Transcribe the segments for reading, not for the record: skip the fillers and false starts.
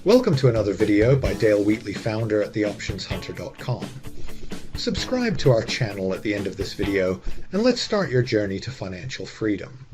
Welcome to another video by Dale Wheatley, founder at theoptionshunter.com. Subscribe to our channel at the end of this video, and let's start your journey to financial freedom.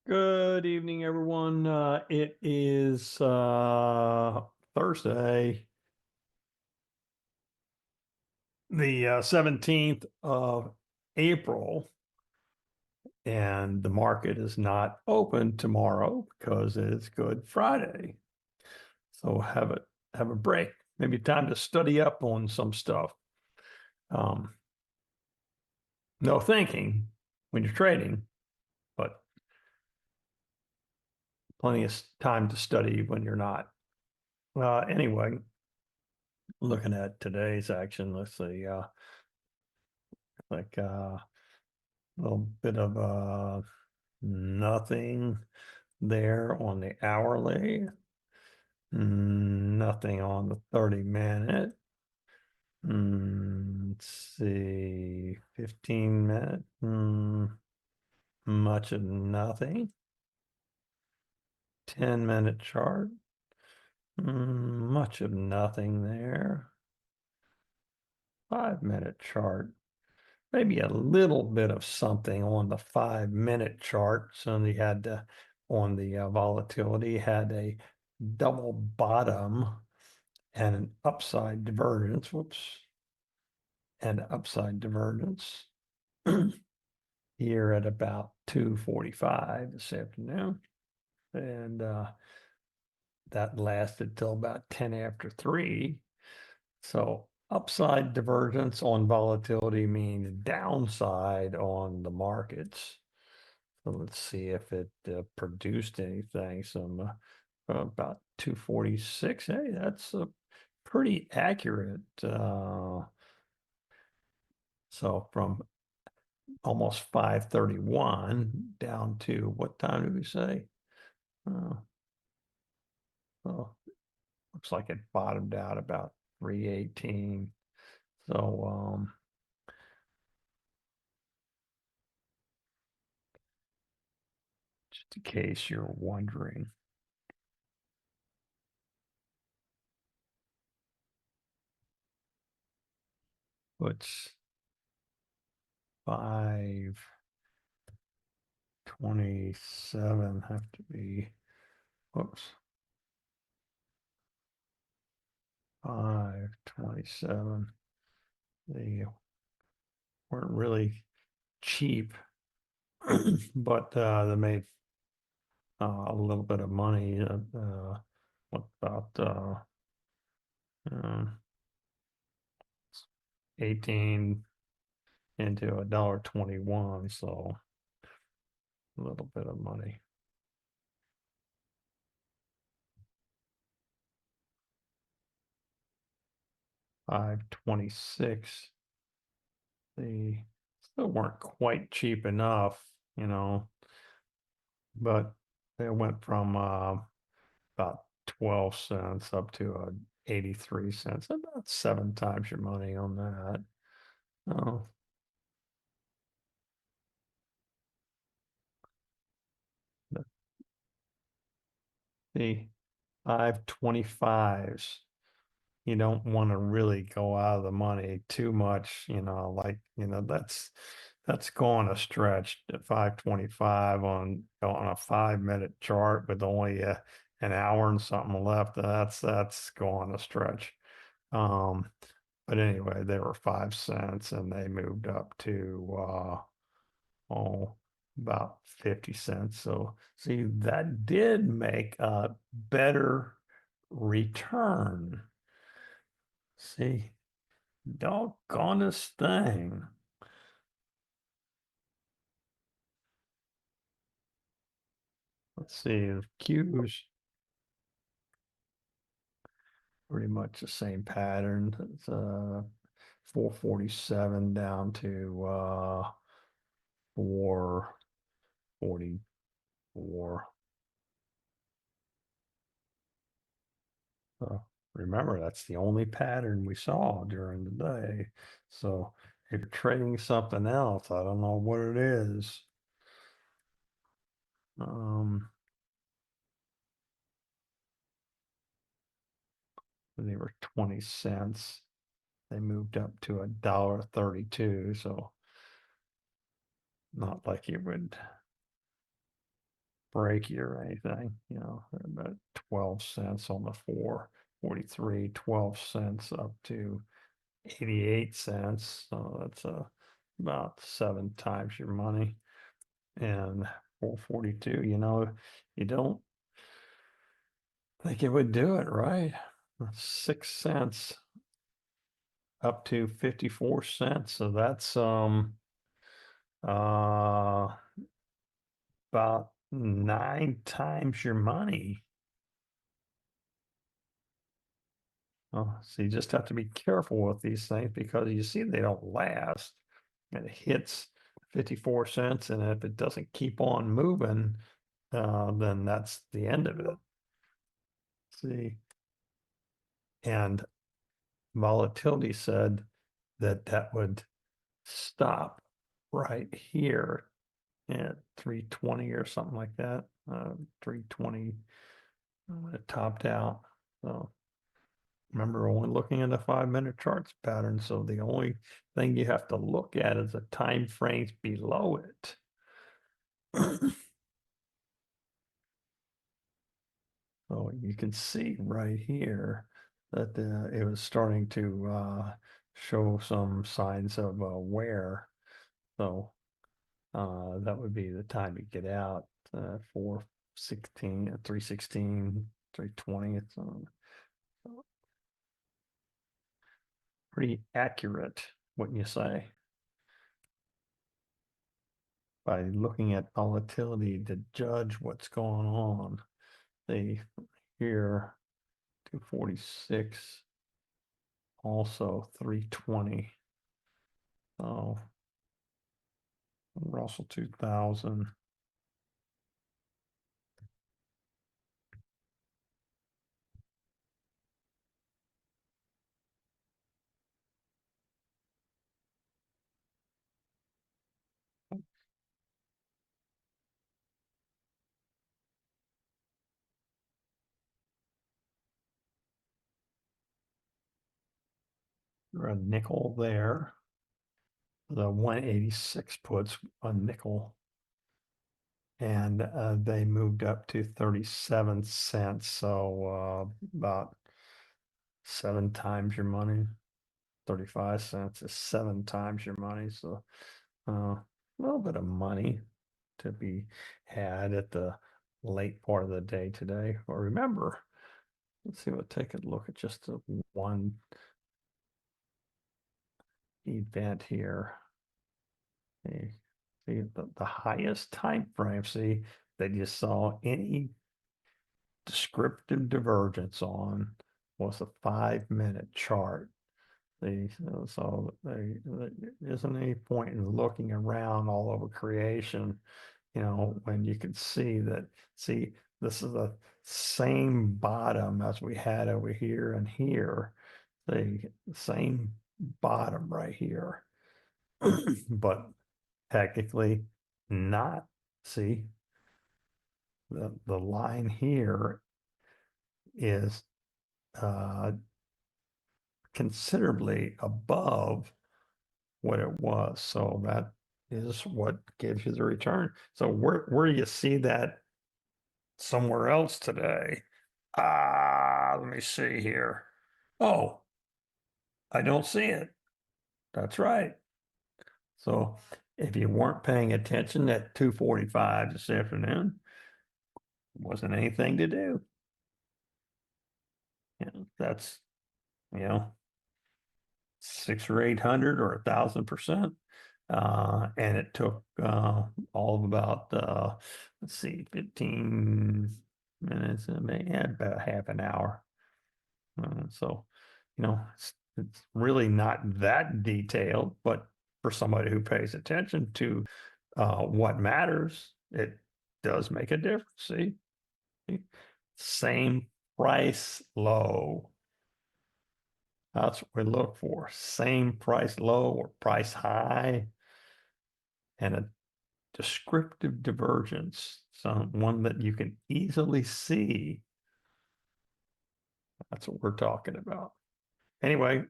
Good evening, everyone. It is Thursday, the 17th of April, and the market is not open tomorrow because it's Good Friday. So have a break. Maybe time to study up on some stuff. No thinking when you're trading, but plenty of time to study when you're not. Anyway, looking at today's action, let's see. Like a little bit of nothing there on the hourly, nothing on the 30-minute. Let's see, 15-minute, much of nothing. 10-minute chart, much of nothing there. 5-minute chart, maybe a little bit of something on the 5-minute chart. So they had on the volatility had a double bottom and an upside divergence. Whoops, and upside divergence here at about 2:45 this afternoon, and that lasted till about 10 after 3. So upside divergence on volatility means downside on the markets. So let's see if it produced anything. Some about 246. Hey, that's pretty accurate. So from almost 531 down to what time did we say? Well, looks like it bottomed out about 318. So just in case you're wondering. What's 527 have to be, whoops, 527. They weren't really cheap, but they made a little bit of money. What about 18 into $1.21, so a little bit of money. $5.26. They still weren't quite cheap enough, but they went from about 12 cents up to 83 cents, about 7 times your money on that. Oh, the 5.25s, you don't want to really go out of the money too much, that's going a stretch at 5.25 on a 5-minute chart with only an hour and something left. That's going a stretch. But anyway, they were 5 cents and they moved up to about 50 cents. So see, that did make a better return. See, doggonest thing. Let's see, Q's pretty much the same pattern. It's 447 down to 444. Remember, that's the only pattern we saw during the day. So if you're trading something else, I don't know what it is. They were 20 cents. They moved up to $1.32, so not like it would break you or anything, about 12 cents on the 443, 12 cents up to 88 cents. So that's about 7 times your money. And 442, you don't think it would do it, right? 6 cents up to 54 cents. So that's about 9 times your money. Oh, so you just have to be careful with these things because you see they don't last. And it hits 54 cents, and if it doesn't keep on moving, then that's the end of it. See, and Volatility said that that would stop right here at 320 or something like that. 320 when it topped out. So remember, only looking at the 5-minute charts pattern. So the only thing you have to look at is the time frames below it. So you can see right here that it was starting to show some signs of wear. So that would be the time to get out. 416, 316, 320. It's pretty accurate, wouldn't you say? By looking at volatility to judge what's going on. They here 246, also 320. So Russell 2000. A nickel there. The 186 puts a nickel, and they moved up to 37 cents. So about 7 times your money. 35 cents is 7 times your money. So a little bit of money to be had at the late part of the day today. But remember, let's see, we'll take a look at just one event here. See the highest time frame, see, that you saw any descriptive divergence on was a 5-minute chart. So there isn't any point in looking around all over creation, when you can see that, this is the same bottom as we had over here and here, the same bottom right here, but technically not. See, the line here is considerably above what it was. So that is what gives you the return. So where do you see that somewhere else today? Let me see here. Oh, I don't see it. That's right. So if you weren't paying attention at 2:45 this afternoon, wasn't anything to do. That's, 600 or 800 or 1,000%. And it took all of about, let's see, 15 minutes, about half an hour. So, it's really not that detailed, but for somebody who pays attention to what matters, it does make a difference. See? Same price low. That's what we look for. Same price low or price high, and a descriptive divergence, one that you can easily see. That's what we're talking about. Anyway,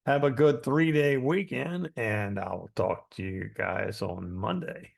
have a good 3-day weekend, and I'll talk to you guys on Monday.